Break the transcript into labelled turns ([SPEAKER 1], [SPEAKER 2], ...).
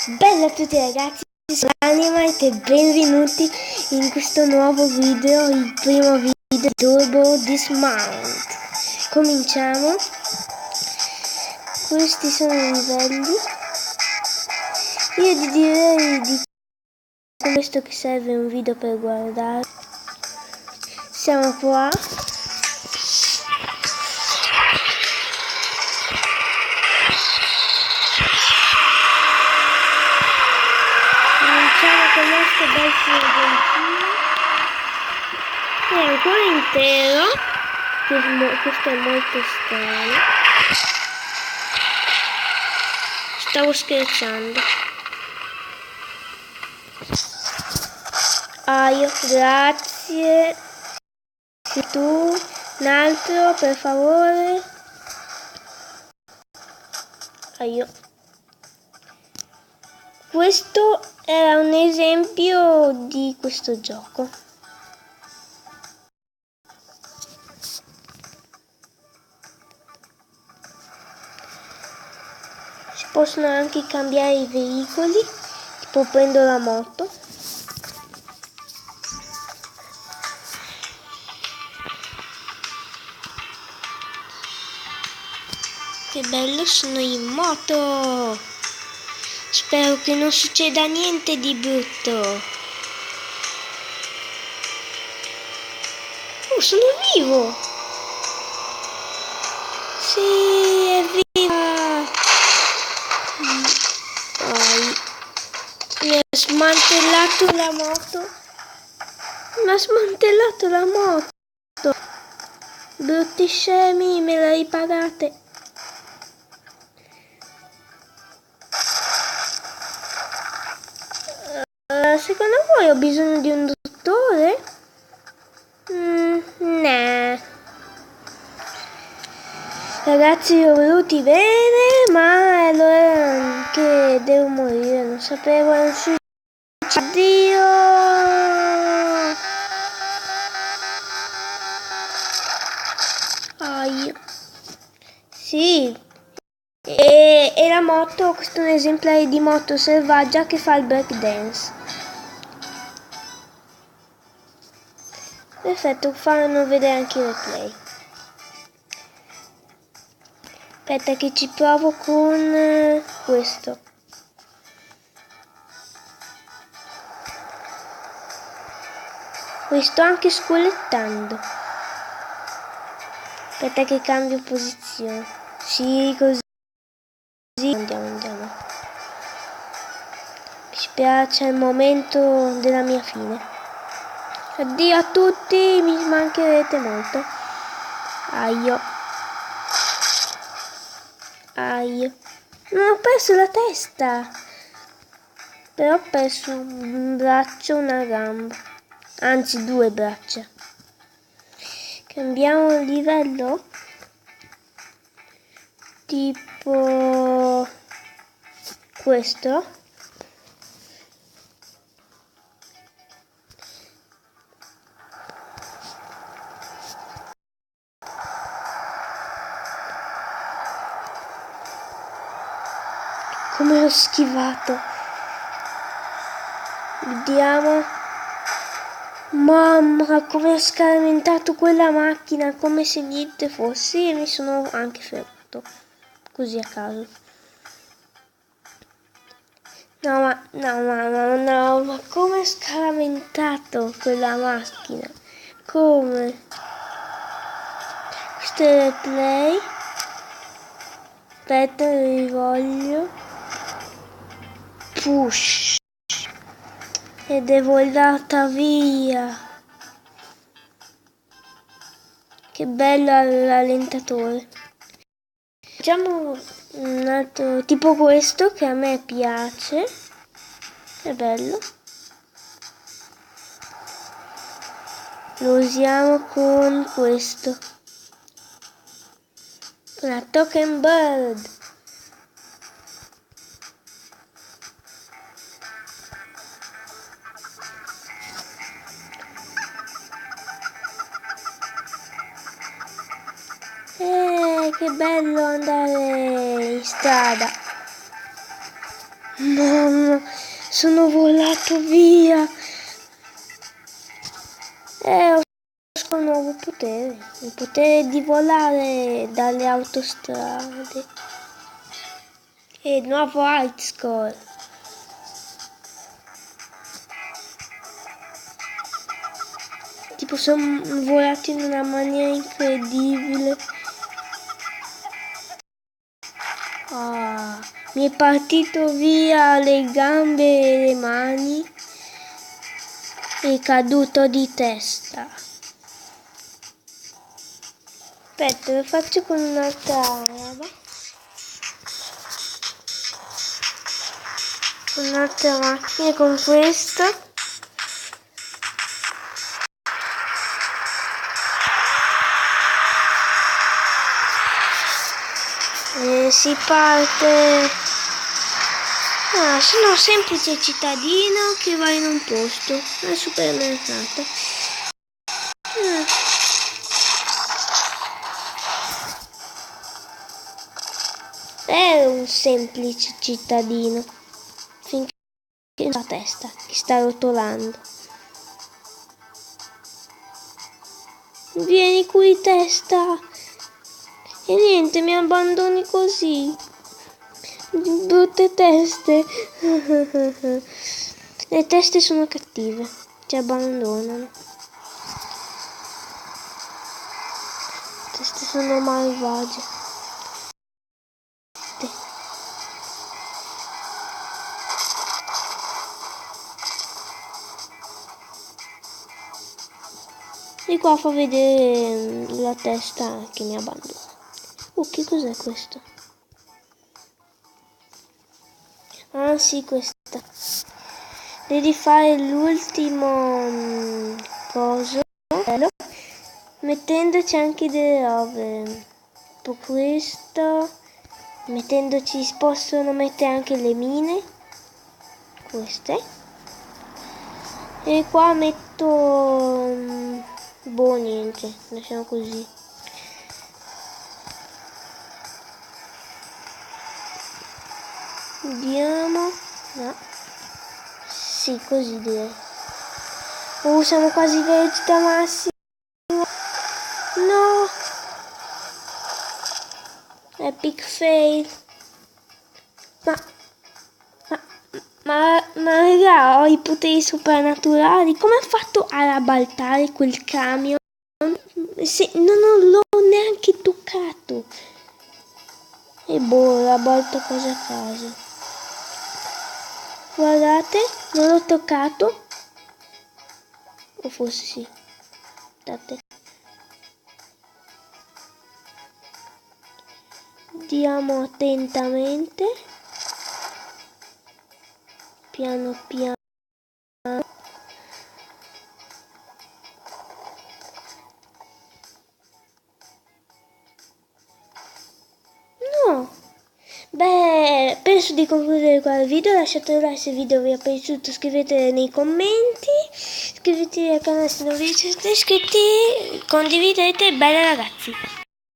[SPEAKER 1] Bella a tutti ragazzi, sono Animite e benvenuti in questo nuovo video, il primo video di Turbo Dismount. Cominciamo. Questi sono i livelli. Io direi di questo che serve un video per guardare. Siamo qua. Con questo bel furgoncino è ancora intero, questo è molto strano. Stavo scherzando. Io grazie. Tu un altro per favore. Io. Questo era un esempio di questo gioco. Si possono anche cambiare i veicoli, tipo prendo la moto. Che bello, sono in moto! Spero che non succeda niente di brutto. Oh, sono vivo! Sì, è viva! Mi ha smantellato la moto. Mi ha smantellato la moto. Brutti scemi, me la ripagate. Secondo voi ho bisogno di un dottore? No. Ragazzi, li ho voluti bene, ma allora che devo morire, non sapevo, è un suicidio. Sì. E la moto, questo è un esemplare di moto selvaggia che fa il breakdance. Perfetto, fanno vedere anche il replay. Aspetta che ci provo con questo. Sto anche scolettando. Aspetta che cambio posizione. Sì, così. Andiamo. Mi spiace, è il momento della mia fine. Addio a tutti, mi mancherete molto. Aio. Non ho perso la testa. Però ho perso un braccio, una gamba. Anzi, 2 braccia. Cambiamo il livello. Tipo questo. Come l'ho schivato. Vediamo. Mamma, come ho scaraventato quella macchina, come se niente fosse, e mi sono anche fermato. Così a caso. No, ma come ho scaraventato quella macchina? Come? Questo è il play. Aspetta, lo rivoglio. Push. Ed è volata via. Che bello l'allentatore. Facciamo un altro tipo questo che a me piace. È bello. Lo usiamo con questo. La Token Bird. Che bello andare in strada. Mamma, sono volato via. Ho scoperto un nuovo potere. Il potere di volare dalle autostrade. E nuovo high score. Tipo sono volato in una maniera incredibile. Mi è partito via le gambe e le mani. È caduto di testa. Aspetta, lo faccio con un'altra arma. Con un'altra macchina, con questa. E si parte. Sono un semplice cittadino che va in un posto, al supermercato. È un semplice cittadino, finché la testa che sta rotolando. Vieni qui, testa! E niente, mi abbandoni così. Brutte teste. Le teste sono cattive, ci abbandonano. Le teste sono malvagie. E qua fa vedere la testa che mi abbandona. Che cos'è questo? Ah sì, questa. Devi fare l'ultimo coso, mettendoci anche delle robe. Tipo questo, mettendoci, si possono mettere anche le mine, queste. E qua metto, niente, lasciamo così. Vediamo, no. Sì, così direi. Siamo quasi velocità massima. No! Epic fail. Ma raga, ho i poteri soprannaturali. Come ha fatto a rabaltare quel camion? Non l'ho neanche toccato. E rabalto cosa a caso. Guardate, non l'ho toccato. O forse sì. Aspettate. Vediamo attentamente. Piano piano. No. Beh, penso di concludere qua il video. Lasciate un like se il video vi è piaciuto, scrivete nei commenti, iscrivetevi al canale se non vi siete iscritti, condividete, bella ragazzi.